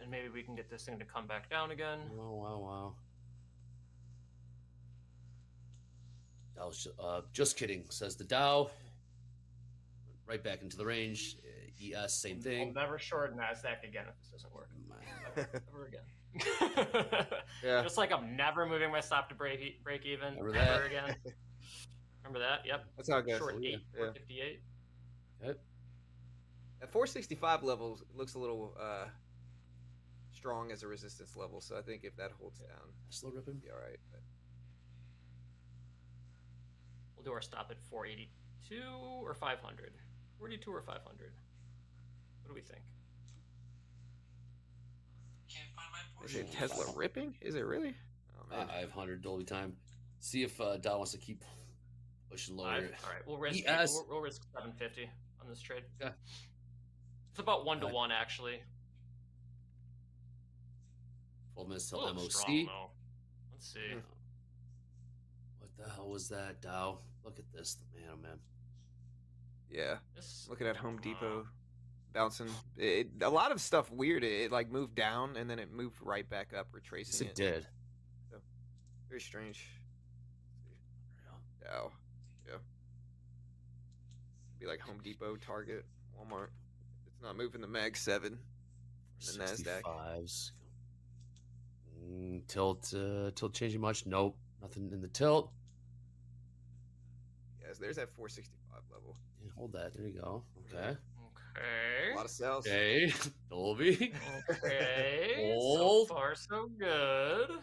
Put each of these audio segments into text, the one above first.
and maybe we can get this thing to come back down again. Oh, wow. Dow's just kidding, says the Dow. Right back into the range. ES, same thing. I'll never short NASDAQ again if this doesn't work. Ever again. Yeah. Just like I'm never moving my stop to break even ever again. Remember that? Yep. That's how it goes. Short 8, Yeah. 458. Okay. At 465 levels, it looks a little strong as a resistance level. So I think if that holds down, Slow ripping. be all right. But We'll do our stop at 482 or 500. 482 or 500. What do we think? Can't find my is portion. it Tesla ripping? Is it really? Oh man. 500 Dolby time. See if Dow wants to keep pushing lower. All right, we'll risk ES. we'll risk 750 on this trade. Okay. It's about 1 to 1 actually. 12 minutes A till little MOC. strong, though. Let's see. What the hell was that, Dow? Look at this, man, oh man. Yeah. This, Looking at Home Depot bouncing. A lot of stuff weird. It like moved down and then it moved right back up, retracing Yes, it did. So, very strange. Dow. Yeah. Be like Home Depot, Target, Walmart. It's not moving the Mag 7. The NASDAQ. 65s. Tilt changing much? Nope. Nothing in the tilt. Yes, there's that 465 level. Yeah, hold that. There you go. Okay. Okay. A lot of sales. Okay. Dolby. Okay. Hold. So far, so good. Look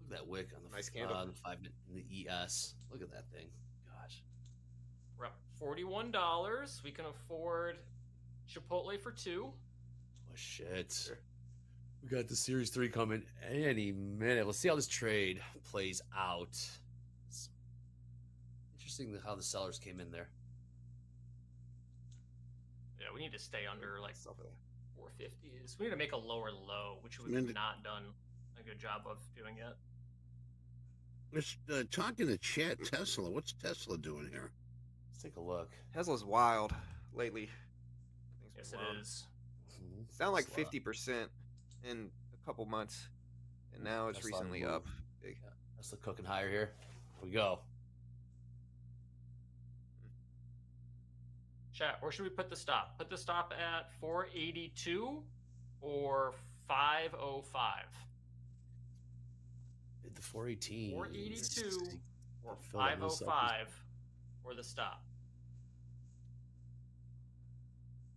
at that wick on the Nice candle. the 5 minute in the ES. Look at that thing. Gosh. We're up $41. We can afford Chipotle for 2. Oh shit. We got the Series 3 coming any minute. Let's see how this trade plays out. It's interesting how the sellers came in there. Yeah, we need to stay under like Stuff like that. 450s. We need to make a lower low, which we've not done a good job of doing yet. Let's talk in the chat. Tesla. What's Tesla doing here? Let's take a look. Tesla's wild lately. Yes, it is. It's down like 50% in a couple months, and now it's Tesla recently move. up big. Yeah, Tesla cooking higher here. Here we go. Chat, where should we put the stop? Put the stop at 482 or 505? Hit the 418. 482 or Fill that loose up. 505 for the stop.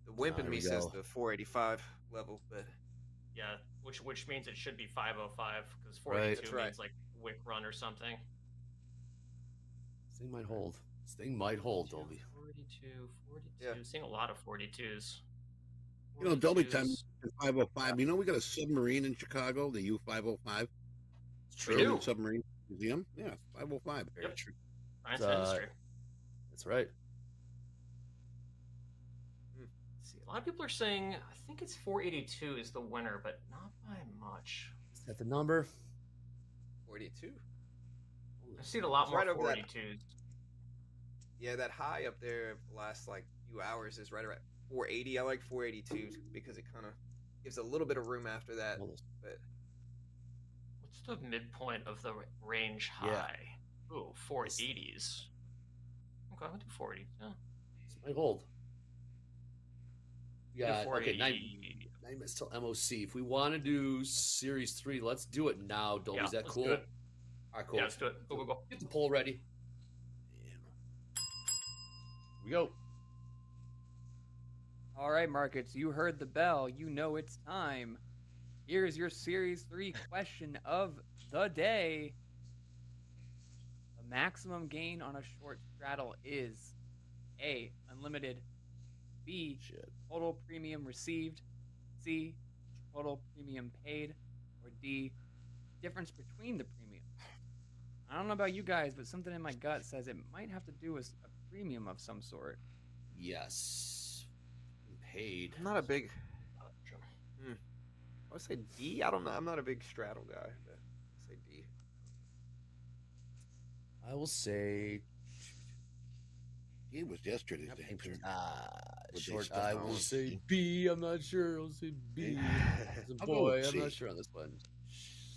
The wimp in There me we says go. the 485 level, but Yeah, which means it should be 505 because Right. 482 That's right. means like wick run or something. This thing might hold. This thing might hold, Dolby. 42. Yeah. Seeing a lot of 42s. You know, Dolby 42s. time is 505. You know, we got a submarine in Chicago, the U-505. It's We true. do. Submarine Museum. Yeah, 505. Very Yep. true. Science It's, and industry. That's right. Let's see, a lot of people are saying I think it's 482 is the winner, but not by much. Is that the number? 42. I've seen a lot It's more right over that. 482s. Yeah, that high up there the last like few hours is right around 480. I like 482 because it kind of gives a little bit of room after that. But What's the midpoint of the range high? Ooh, 480s. Okay, I'll do 480. Yeah. This might hold. We got, okay, 480. 9 minutes till MOC. If we want to do Series 3, let's do it now, Dolby. Yeah, Is that let's cool? do it. All right, cool. Yeah, let's do it. Go. Get the poll ready. Here we go. All right, markets, you heard the bell. You know it's time. Here's your Series 3 question of the day. The maximum gain on a short straddle is A, unlimited, B, total premium received, C, total premium paid, or D, difference between the premiums. I don't know about you guys, but something in my gut says it might have to do with a premium of some sort. Yes. Paid. I'm not a big. I would say D. I don't know. I'm not a big straddle guy. But I'd say D. I will say It was yesterday's answer. Would they Short. start I on will say C? B. I'm not sure. I'll say B. As a I'll go boy, with I'm not C. sure on this one.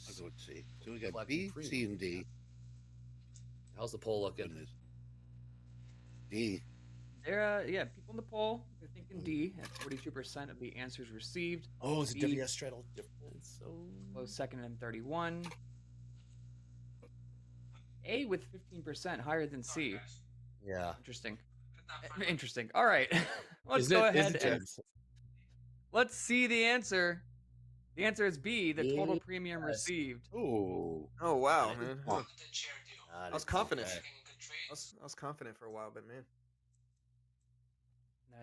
I'll go with C. So we got Collecting B, premium. C, and D. How's the poll looking? Goodness. D. There, yeah, people in the poll, they're thinking D at 42% of the answers received. Oh, it's a B, different straddle difference. So close second and 31. A with 15%, higher than C. yeah. Interesting. Interesting. All right. Let's Isn't go it- ahead isn't and it? let's see the answer. The answer is B, the total premium Yes. received. Oh. Oh wow, Got it. man. Huh. I was confident. I was confident for a while, but man.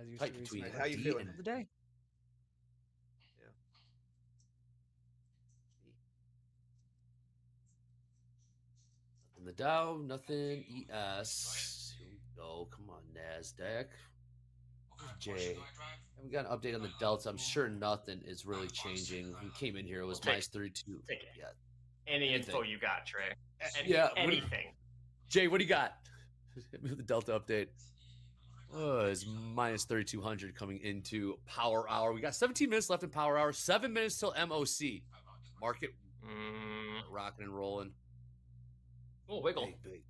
As you Tight see, between recently How you D feeling? of the day. In the Dow, nothing. ES. Here we go. Come on, NASDAQ. J. Haven't got an update on the Delta. I'm sure nothing is really changing. When we came in here, it was Take- minus 32. take it. Yeah. Any Anything. info you got, Trey? Yeah, what- Anything. Jay, what do you got? Hit me with the Delta update. Oh, it's minus 3,200 coming into Power Hour. We got 17 minutes left in Power Hour. 7 minutes till MOC. Market rocking and rolling. Oh, wiggle. Big.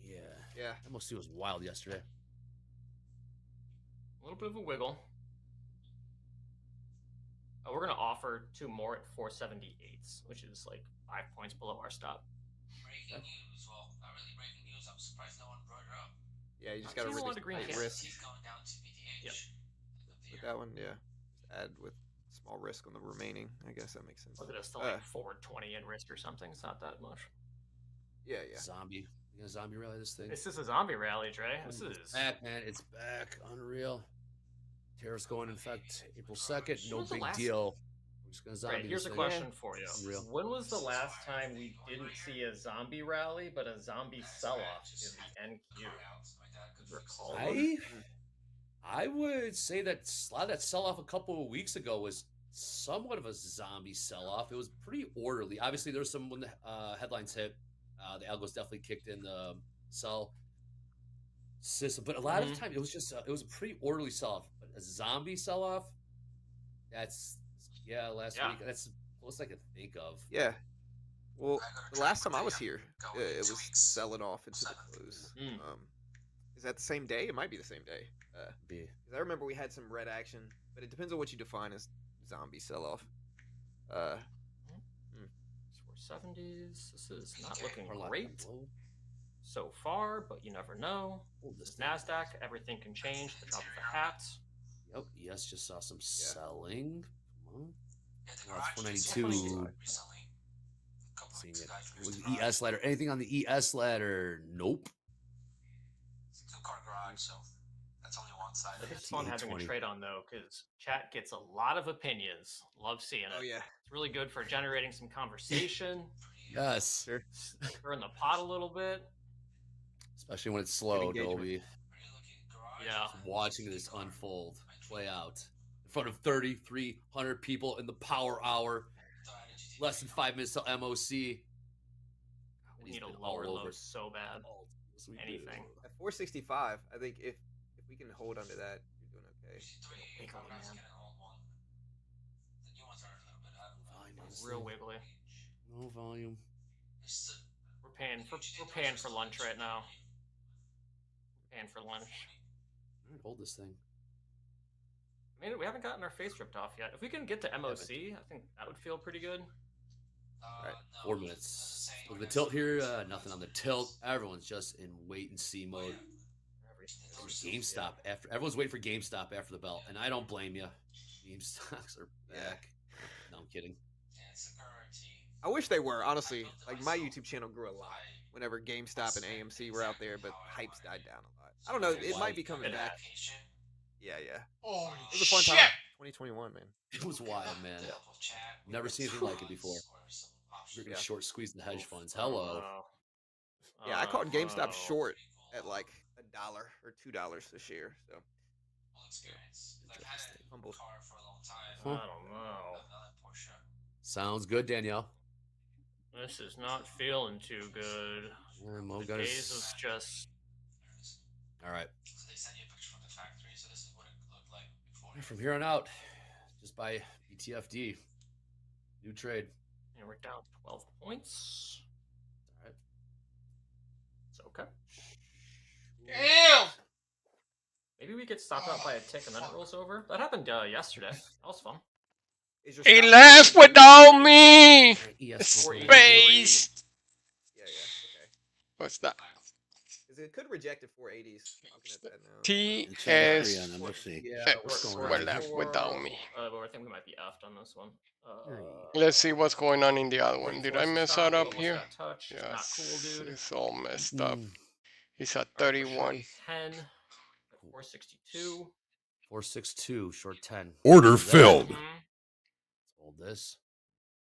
Yeah. Yeah. MOC was wild yesterday. A little bit of a wiggle. We're going to offer 2 more at 478s, which is like 5 points below our stop. Breaking news. Well, not really breaking news. I'm surprised no one brought it up. Yeah, you just I've got to seen a lot of really green tight cans. risk He's going down to BTH. Yep. with that one. Yeah, just add with small risk on the remaining. I guess that makes sense. Look at us to like 420 in risk or something. It's not that much. Yeah. Zombie. You gonna zombie rally this thing? This is a zombie rally, Trey. This It's is back, man. It's back. Unreal. Tariffs going in effect April 2nd. No When was the big last- deal. We're just gonna zombie Right, here's this a thing. question for you. Unreal. When was the last time we didn't see a zombie rally, but a zombie sell-off in the NQ? Could recall one? I would say that a lot of that sell-off a couple of weeks ago was somewhat of a zombie sell-off. It was pretty orderly. Obviously, there was some when the headlines hit. The algos definitely kicked in the sell system, but a lot of the time it was just it was a pretty orderly sell-off. But a zombie sell-off, that's last week. That's the most I could think of. Yeah. Well, the last time I was here, it was selling off into the close. Is that the same day? It might be the same day. B. 'Cause I remember we had some red action, but it depends on what you define as zombie sell-off. 470s. This is not looking Or like great low. so far, but you never know. Oh, This this is thing. NASDAQ. Everything can change. The drop of a hat. Yep. Yes, just saw some selling. Come on. Yeah, the Well, garage it's just 492. recently. A couple Seeing weeks it. ago, I Was drove the ES ladder. Anything on the ES ladder? Nope. It's a two-car garage, so that's only one side of It's it. fun having a 820. trade on though, because chat gets a lot of opinions. Love seeing it. Oh yeah. It's really good for generating some conversation, Yes. Sure. stirring the pot a little bit. Especially when it's slow, engagement. Dolby. Pretty looking garage. Yeah. Watching this unfold, play out in front of 3,300 people in the Power Hour. Less than 5 minutes till MOC. We He's need a been all lower over low it. so bad. Yes, we do. Anything. At 465, I think if we can hold under that, you're doing okay. Wiggly, man. The new ones are a little bit out of Volume on this Real thing. wiggly. No volume. We're paying for lunch right now. Paying for lunch. All right, hold this thing. I mean, we haven't gotten our face ripped off yet. If we can get to MOC, I think that would feel pretty good. Right. 4 minutes. Look at the tilt here. Nothing on the tilt. Everyone's just in wait and see mode. GameStop after everyone's waiting for GameStop after the bell, and I don't blame you. GameStops are back. No, I'm kidding. I wish they were, honestly. Like, my YouTube channel grew a lot whenever GameStop and AMC were out there, but hype's died down a lot. I don't know, it might be coming back. Yeah. Oh, It was a fun time. 2021, man. It was wild, man. Never seen anything like it before. Freaking Yeah. short squeeze the hedge funds. Hello. Yeah, I caught GameStop Oh. short at like $1 or $2 a share, so humble. I don't know. Sounds good, Danielle. This is not feeling too good. Yeah, Mo The got days his... is just All right. From here on out, just buy BTFD. New trade. And we're down 12 points. All right. It's okay. Damn! Maybe we get stopped out by a tick and then it rolls over. That happened yesterday. That was fun. Is your He stop left loss- without me! ES Space! Yeah, okay. What's that? Because it could reject at 480s. Looking at that now. And channel 3 TS. on MOC. Yeah, what's going We're on? left without me. Well, I think we might be effed on this one. Let's see what's going on in the other one. Did I mess that up here? Got touched. It's not cool, dude. It's all messed up. He's at All right, 31. 10. 462. 462, short 10. Order filled. Mhm. Let's hold this.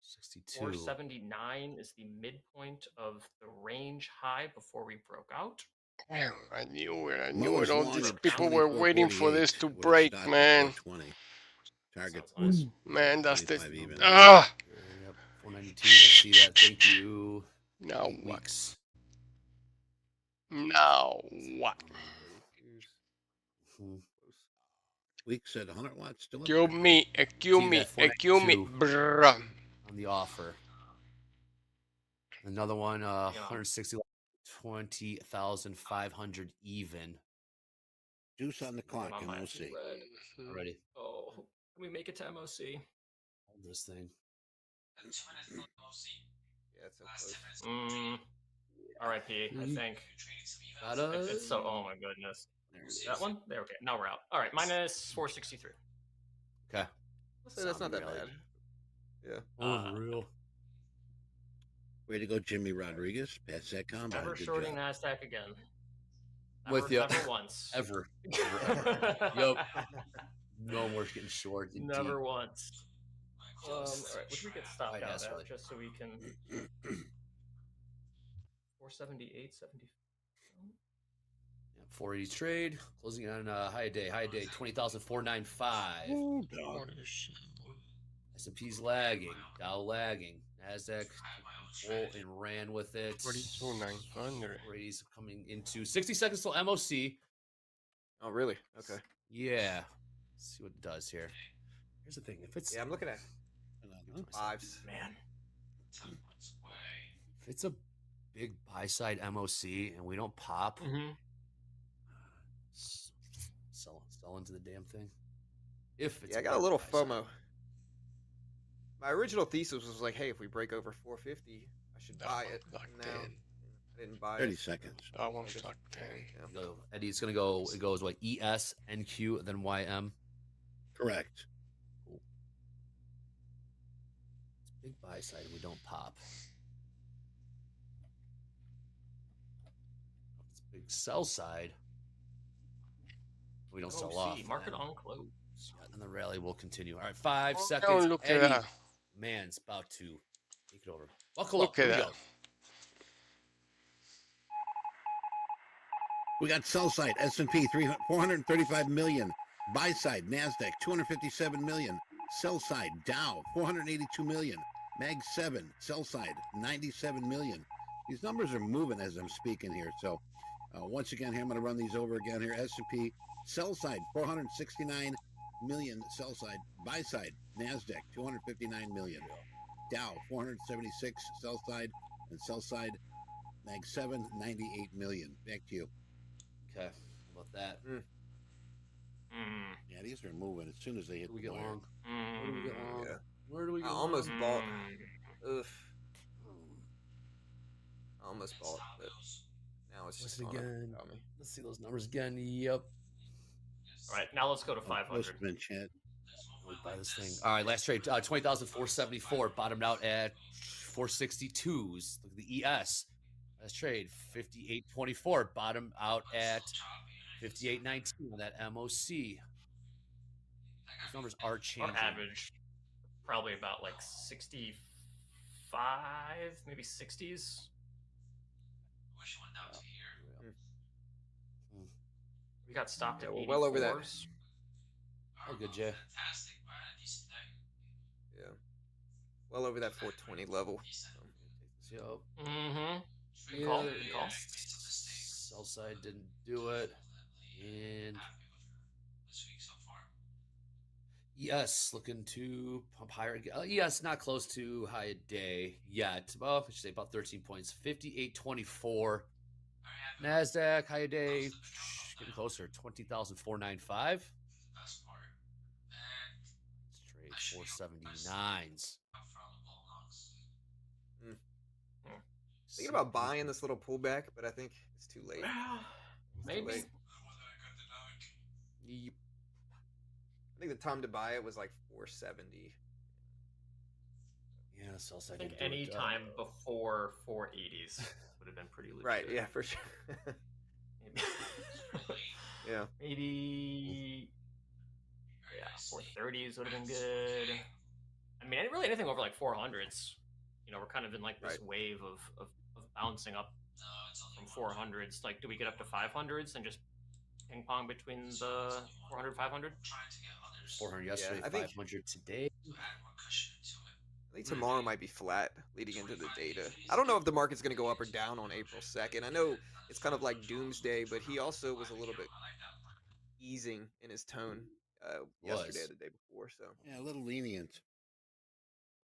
62. 479 is the midpoint of the range high before we broke out. Damn, I knew it. I knew Lowest it. All wanted these people were 24.48 waiting for this to with a break, stop at man. 420. Target Sounds nice. Man, that's this. 25 even. Ah! Yep, 492. Let's see that. Thank you. Now 8 what? weeks. Now what? Mhm. Week said 100 watts still up Kill there. me, kill See me, that kill me, 492. bruh. On the offer. Another one, 160, 20,500 even. Juice on the clock, My mind's MOC. red. Already. Oh, can we make it to MOC? Hold this thing. Yeah, it's so close. RIP, I think. Gotta- It's so, oh my goodness. There it is. That one? There, okay. Now we're out. All right, minus 463. Okay. I'll say that's not that bad. Yeah. Unreal. Way to go, Jimmy Rodriguez. Pass that combo. Never Good shorting job. NASDAQ again. With you. Never once. Ever. Yup. No more getting short. Never once. All right, what did we get stopped Right, out that's at? right. Just so we can. 478, 70. 480 trade. Closing on high day. High day. 20,495. Oh, dog. S&P's lagging. Dow lagging. NASDAQ full and ran with it. 42,900. 480's coming into 60 seconds till MOC. Oh, really? Okay. Yeah. Let's see what it does here. Here's the thing. If it's Yeah, I'm looking at fives. Man. if it's a big buy side MOC and we don't pop, Mm-hmm. sell into the damn thing. If it's Yeah, I got a big little buy side. FOMO. My original thesis was like, hey, if we break over 450, I should buy it. Locked And now in. I didn't buy 30 it. seconds. That one's locked in. Yeah. Go, Eddie, it's gonna go. It goes what ES, NQ, then YM. Correct. It's big buy side and we don't pop. It's big sell side. We don't sell off. Market then- on close. yeah, and the rally will continue. All right, 5 Oh, seconds. look at Eddie, that. man's about to take it over. Buckle Look up. Here at we that. go. We got sell side S&P 435 million, buy side Nasdaq 257 million, sell side Dow 482 million, Mag 7 sell side 97 million. These numbers are moving as I'm speaking here. So once again, here I'm going to run these over again here. S&P sell side 469 million, sell side buy side Nasdaq 259 million, Dow 476 sell side, and sell side Mag 7 98 million. Back to you. Okay, how about that? Yeah, these are moving as soon as they hit Where do we the get wire. long? Where do we get long? Yeah. Where do we I get almost long? bought. Ugh. I almost bought, but now it's just Listen gone up again. without me. Let's see those numbers again. Yep. All right, now let's go to 500. Postman chat. We buy this thing. All right, last trade. 20,474. Bottomed out at 462s. Look at the ES. Last trade. 58.24. Bottomed out at 58.19 on that MOC. These numbers are Our changing. average, probably about like 65, maybe 60s. We got stopped Yeah, at well, 84s. well over that. Oh, good, Jay. Yeah. Well over that 420 level. Yep. Mm-hmm. Good Yeah, call. Good call. Sell side didn't do it. And Yes, looking to pump higher. Yes, not close to high a day yet. Well, I should say about 13 points. 58.24. NASDAQ high a day. Getting closer. 20,495. Best part. And Straight 479s. from the ball knocks. Thinking about buying this little pullback, but I think it's too late. Maybe. late. Yep. I think the time to buy it was like 470. Yeah, sell I side. think any time before 480s would have been pretty legit. Right, yeah, for sure. Maybe. Yeah. Maybe. Yeah, 430s would have been good. I mean, really anything over like 400s. You know, we're kind of in like this wave of bouncing up from 400s. Like, do we get up to 500s and just ping pong between the 400, 500? 400 yesterday, I think- 500 today. I think tomorrow might be flat leading into the data. I don't know if the market's going to go up or down on April 2nd. I know it's kind of like doomsday, but he also was a little bit easing in his tone yesterday or the day before. So Yeah, a little lenient.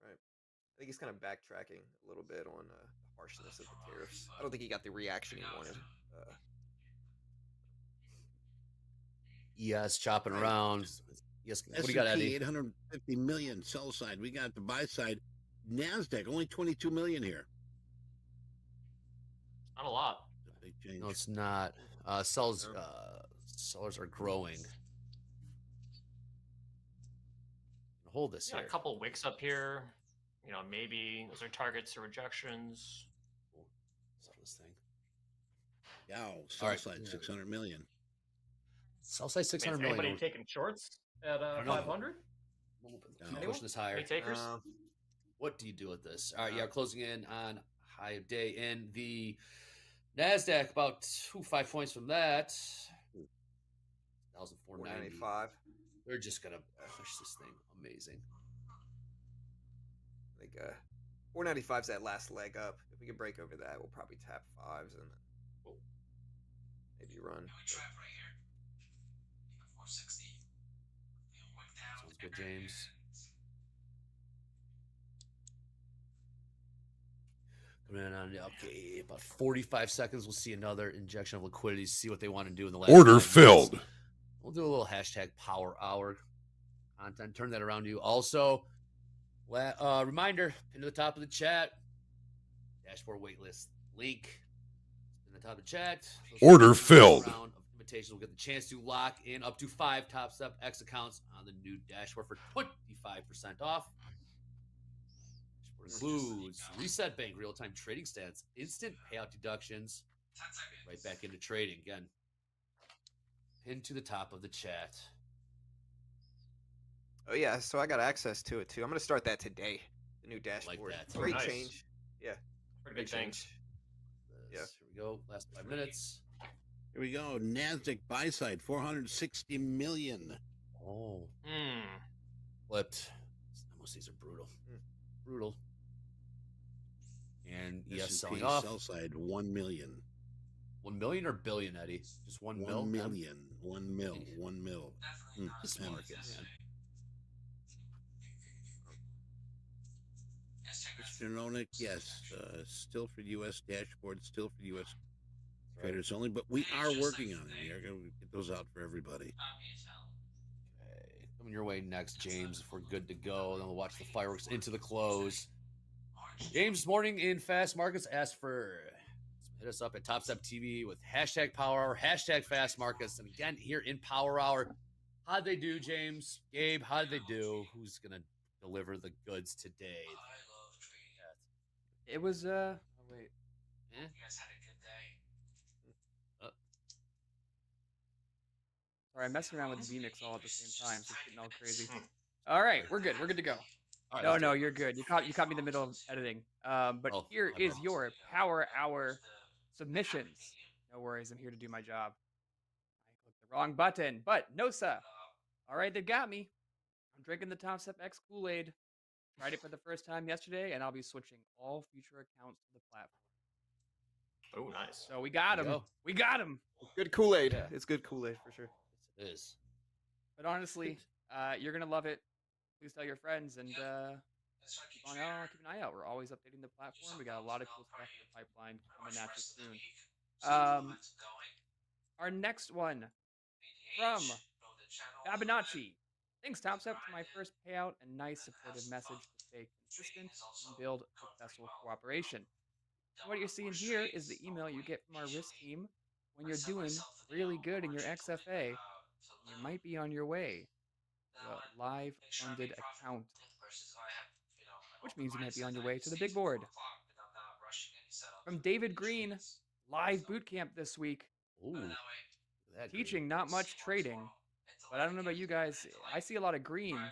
I think he's kind of backtracking a little bit on the harshness of the tariffs. I don't think he got the reaction he wanted. Yes, chopping around. Yes, what do you got, S&P Eddie? 850 million sell side. We got the buy side. NASDAQ only 22 million here. Not a lot. It's a big change. No, it's not. Sellers are growing. Hold this Got here. a couple wicks up here. You know, maybe those are targets or rejections. Sell this thing. Dow sell right. side 600 million. Sell side 600 Is million. anybody taking shorts at don't know. 500? Keep pushing this higher. Any takers? What do you do with this? All right, yeah, closing in on high of day in the NASDAQ, about 5 points from that. 1,490. 495. They're just going to push this thing. Amazing. I think 495 is that last leg up. If we can break over that, we'll probably tap fives and then maybe run. And we trap right here. Even 460. Wick down. Sounds good, James. Coming in on, okay, about 45 seconds. We'll see another injection of liquidity, see what they want to do in the last Order 5 minutes. filled. We'll do a little hashtag power hour content. Turn that around to you. Also, reminder, pin to the top of the chat. Dashboard waitlist link in the top of the chat. Order filled. Round of invitations will get the chance to lock in up to 5 TopStepX accounts on the new dashboard for 25% off. Includes reset bank, real-time trading stats, instant payout deductions, right back into trading. Again, pin to the top of the chat. Oh yeah, so I got access to it too. I'm gonna start that today. The new dashboard. that. Great Nice. change. Yeah. Pretty good change. Yeah. Here we go. Last 5 minutes. Here we go. NASDAQ buy side 460 million. Oh, Hmm. flipped. Most of these are brutal. Brutal. And yes, S&P selling off. sell side 1 million. 1 million or billion, Eddie? Just 1 mil? 1 million. 1 mil. 1 mil. Definitely not This as market, yesterday. man. Yes, check Mr. Nonik, yes. Still for U.S. dashboard, still for U.S. traders only, but we are working on it. We are going to get those out for everybody. Okay. Coming your way next, James, if we're good to go. Then we'll watch the fireworks into the close. James this morning in Fast Markets asked for hit us up at TopStep TV with hashtag Power Hour, hashtag Fast Markets. And again, here in Power Hour, how'd they do, James? Gabe, how did they do? Who's going to deliver the goods today? I love trading. It was oh wait. You guys had a good day. Sorry, I'm messing around with the VMix all at the same time, so it's getting all crazy. All right, we're good. We're good to go. All right, No, let's do no, it. you're good. You caught me in the middle of editing. But Oh, here my is bad. your Power Hour submissions. No worries, I'm here to do my job. I clicked the wrong button, but no, sir. All right, they got me. I'm drinking the TopStepX Kool-Aid. Tried it for the first time yesterday, and I'll be switching all future accounts to the platform. Oh, nice. So we got There you him. go. We got him. Good Kool-Aid. Yeah. It's good Kool-Aid for sure. It is. But honestly, You're gonna love it. Please tell your friends and keep an eye out. We're always updating the platform. We got a lot of cool stuff in the pipeline coming at you soon. Our next one from Fabinacci. Thanks, TopStep, for my first payout and nice supportive message to stay consistent and build successful cooperation. And what you're seeing here is the email you get from our risk team when you're doing really good in your XFA. You might be on your way to a live funded account, which means you might be on your way to the big board. From David Green, live boot camp this week. Ooh, Teaching, not much trading. But I don't know about you guys. I see a lot of green on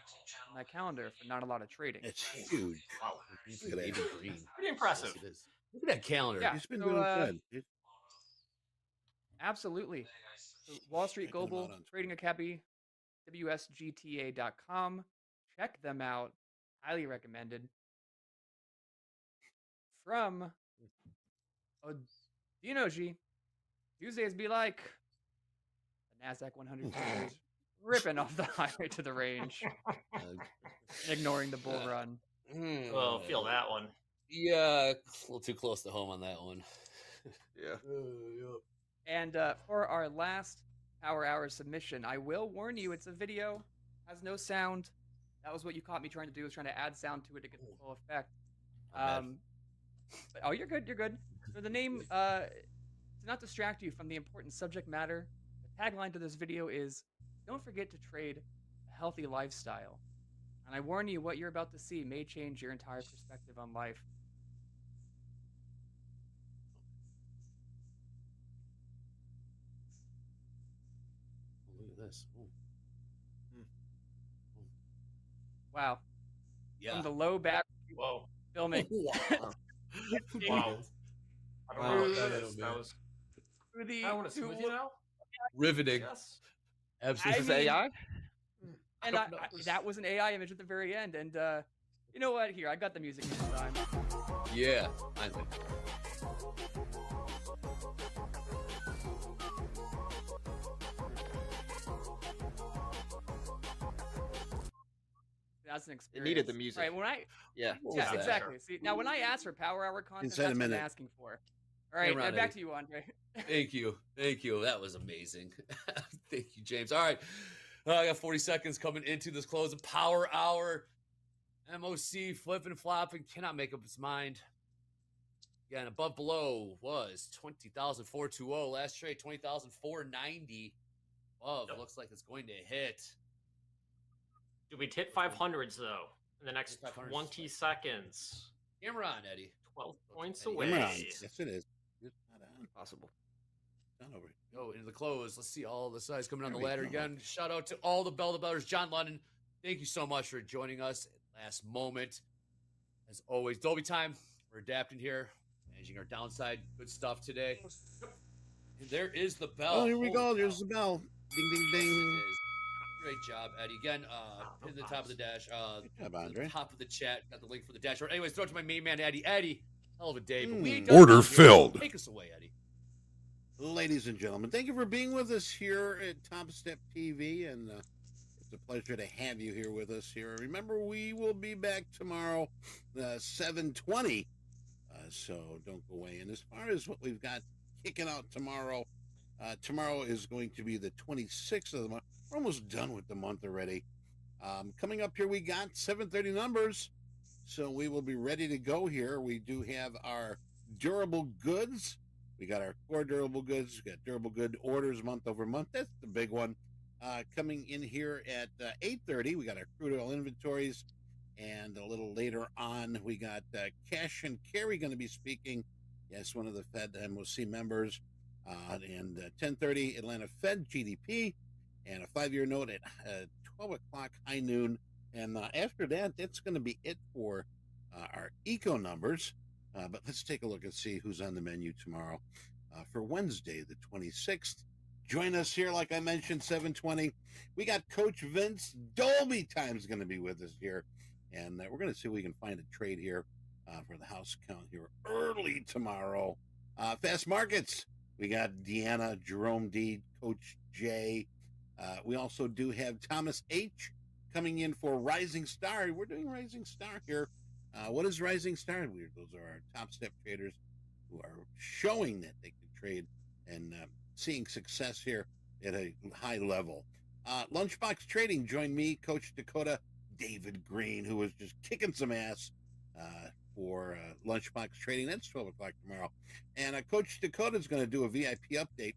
that calendar for not a lot of trading. It's huge. Wow. Look at that. David Green. Pretty impressive. Yes, it is. Look at that calendar. Yeah. He's been So, doing good. Absolutely. So Wall Street Check them Global out on- Trading Academy, WSGTA.com. Check them out. Highly recommended. From Dinoji, Tuesdays be like the NASDAQ 100 futures ripping off the highway to the range, ignoring the bull run. Oh, feel that one. Yeah, a little too close to home on that one. Yeah. And for our last Power Hour submission, I will warn you, it's a video, has no sound. That was what you caught me trying to do, was trying to add sound to it to get the full effect. But, oh, you're good, you're good. So the name, to not distract you from the important subject matter, the tagline to this video is, don't forget to trade a healthy lifestyle. And I warn you, what you're about to see may change your entire perspective on life. Look at this. Ooh. Wow. Yeah. From the low back Whoa. filming. Wow. Wow. I don't know what that is. That was. To the, I want to smooth you now. Riveting. Yes. Absolutely. I mean- AI? And don't know. that was an AI image at the very end. And you know what? Here, I got the music this time. Yeah, finally. That's an It experience. needed the music. Right, when I Yeah. What was yeah, that? exactly. See, now when I ask for Power Hour content, Inside a that's what I'm minute. asking for. All right, Ronnie. back to you, Andre. Thank you. Thank you. That was amazing. Thank you, James. All right. I got 40 seconds coming into this close of Power Hour. MOC flipping, flopping, cannot make up its mind. Again, above below was 20,420. Last trade, 20,490. Above, Yep. looks like it's going to hit. Dude, we'd hit 500s though in the next 500s. 20 seconds. Camera on, Eddie. 12 points Eddie. away. Come on. Yes, it is. It's not on. Possible. It's not over. Go into the close. Let's see all the sides coming on There the we ladder go. again. Shout out to all the Bell to Bellers. John London, thank you so much for joining us at last moment. As always, Dolby time. We're adapting here, managing our downside. Good stuff today. And there is the bell. Oh, here we Holy go. cow. There's the bell. Ding, ding, Yes, ding. it is. Great job, Eddie. Again, hit the top of the dash. Good job, the Andre. top of the chat. Got the link for the dashboard. Anyways, throw it to my main man, Eddie. Eddie, hell of a day. But we ain't done Order here. filled. Take us away, Eddie. Ladies and gentlemen, thank you for being with us here at Top Step TV, and it's a pleasure to have you here with us here. Remember, we will be back tomorrow, 7:20, so don't go away. And as far as what we've got kicking out tomorrow, tomorrow is going to be the 26th of the month. We're almost done with the month already. Coming up here, we got 7:30 numbers, so we will be ready to go here. We do have our durable goods. We got our core durable goods. We got durable good orders month over month. That's the big one. Coming in here at 8:30, we got our crude oil inventories. And a little later on, we got Cash and Carry going to be speaking. Yes, one of the Fed MOC members. And 10:30, Atlanta Fed GDP. And a 5-year note at 12 o'clock, high noon. And after that, that's going to be it for our eco numbers. But let's take a look and see who's on the menu tomorrow for Wednesday, the 26th. Join us here, like I mentioned, 7:20. We got Coach Vince. Dolby Time's going to be with us here. And we're going to see if we can find a trade here for the house count here early tomorrow. Fast Markets. We got Deanna, Jerome D, Coach J. We also do have Thomas H. coming in for Rising Star. We're doing Rising Star here. What is Rising Star? Those are our top step traders who are showing that they can trade and seeing success here at a high level. Lunchbox Trading joined me, Coach Dakota, David Green, who was just kicking some ass for Lunchbox Trading. That's 12 o'clock tomorrow. And Coach Dakota is going to do a VIP update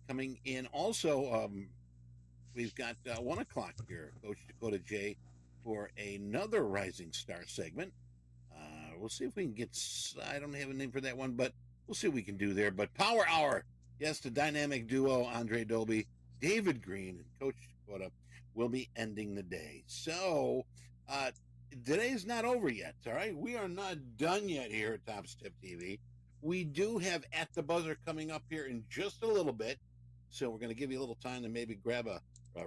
coming in. Also, we've got 1 o'clock here, Coach Dakota J, for another Rising Star segment. We'll see if we can get, I don't have a name for that one, but we'll see what we can do there. But Power Hour, yes, the dynamic duo, Andre Dolby, David Green, and Coach Dakota will be ending the day. So, today's not over yet, all right? We are not done yet here at Top Step TV. We do have At the Buzzer coming up here in just a little bit. So we're going to give you a little time to maybe grab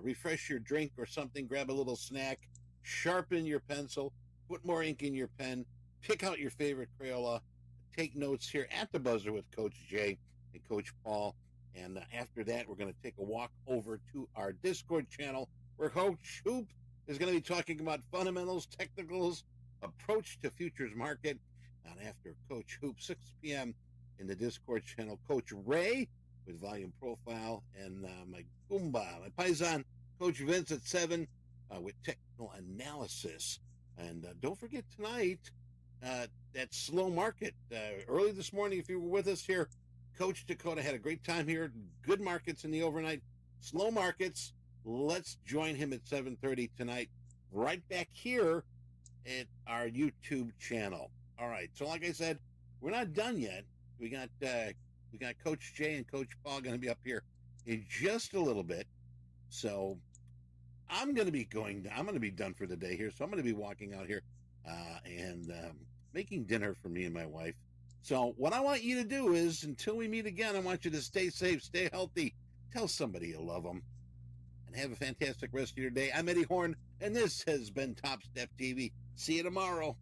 refresh your drink or something, grab a little snack, sharpen your pencil, put more ink in your pen, pick out your favorite Crayola, take notes here at the Buzzer with Coach Jay and Coach Paul. And after that, we're going to take a walk over to our Discord channel where Coach Hoop is going to be talking about fundamentals, technicals, approach to futures market. And after Coach Hoop, 6 p.m. in the Discord channel, Coach Ray with volume profile, and my Goomba, my Paisan, Coach Vince at 7 with technical analysis. And don't forget tonight, that slow market. Early this morning, if you were with us here, Coach Dakota had a great time here. Good markets in the overnight. Slow markets. Let's join him at 7:30 tonight, right back here at our YouTube channel. All right. So like I said, we're not done yet. We got Coach Jay and Coach Paul going to be up here in just a little bit. So I'm going to be done for the day here. So I'm going to be walking out here and making dinner for me and my wife. So what I want you to do is, until we meet again, I want you to stay safe, stay healthy, tell somebody you love them, and have a fantastic rest of your day. I'm Eddie Horn, and this has been Top Step TV. See you tomorrow.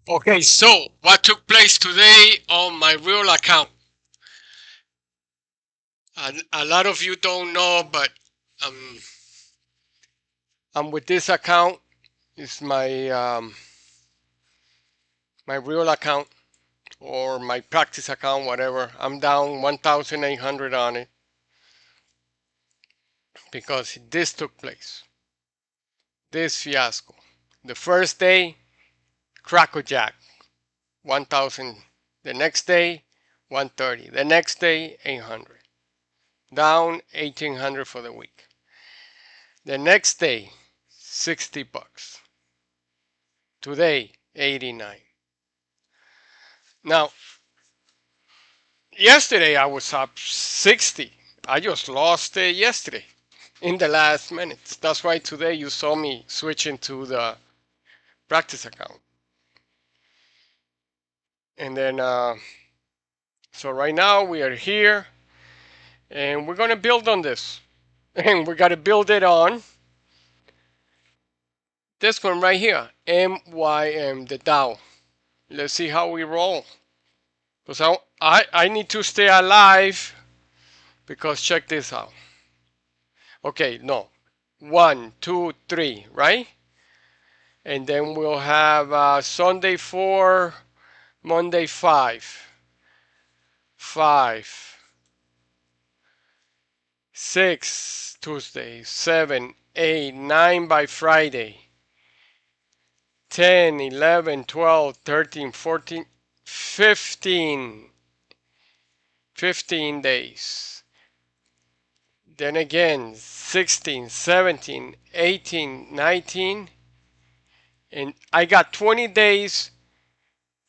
Okay, so what took place today on my real account? A lot of you don't know, but I'm with this account. It's my my real account or my practice account, whatever. I'm down 1,800 on it because this took place. This fiasco. The first day, crackerjack, 1,000. The next day, 130. The next day, 800. Down 1,800 for the week. The next day, 60 bucks. Today, 89. Now, yesterday I was up 60. I just lost it yesterday in the last minutes. That's why today you saw me switching to the practice account. And then, so right now we are here and we're going to build on this. And we got to build it on this one right here, MYM, the Dow. Let's see how we roll. Because I need to stay alive, because check this out. Okay, no. 1, 2, 3, right? And then we'll have Sunday 4, Monday 5, 5, 6, Tuesday, 7, 8, 9 by Friday, 10, 11, 12, 13, 14, 15 days. Then again, 16, 17, 18, 19. And I got 20 days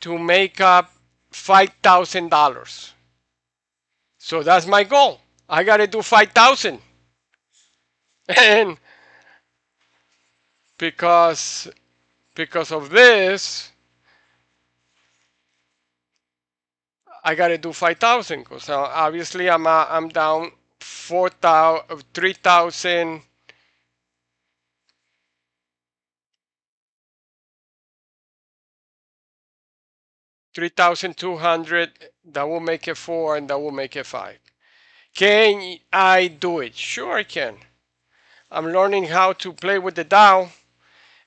to make up $5,000. So that's my goal. I got to do 5,000. And because of this, I gotta do 5,000 because obviously I'm down 4,000, 3,000. 3,200. That will make it 4, and that will make it 5. Can I do it? Sure, I can. I'm learning how to play with the Dow,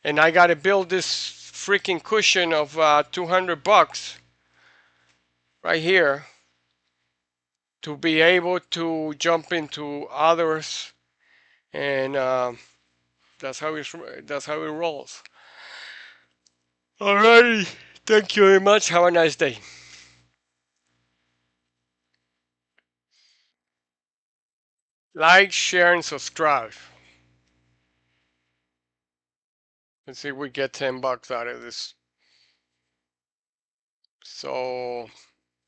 and I gotta build this freaking cushion of $200 right here to be able to jump into others, and that's how it rolls. Alrighty, thank you very much. Have a nice day. Like, share, and subscribe. Let's see if we get $10 out of this. So,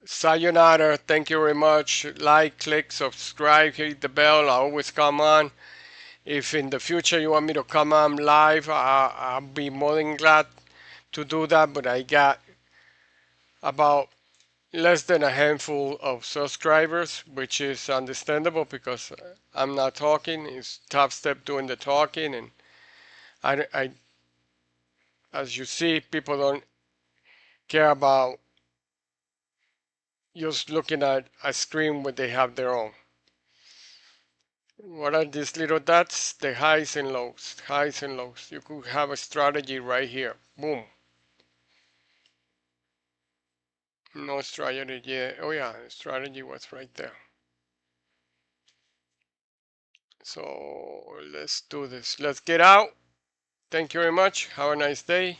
sayonara. Thank you very much. Like, click, subscribe, hit the bell. I always come on. If in the future you want me to come on live, I'll be more than glad to do that. But I got about less than a handful of subscribers, which is understandable because I'm not talking. It's TopStep doing the talking, and I as you see, people don't care about just looking at a screen when they have their own. What are these little dots? The highs and lows, highs and lows. You could have a strategy right here. Boom. No strategy yet. Oh yeah, the strategy was right there. So let's do this. Let's get out. Thank you very much. Have a nice day.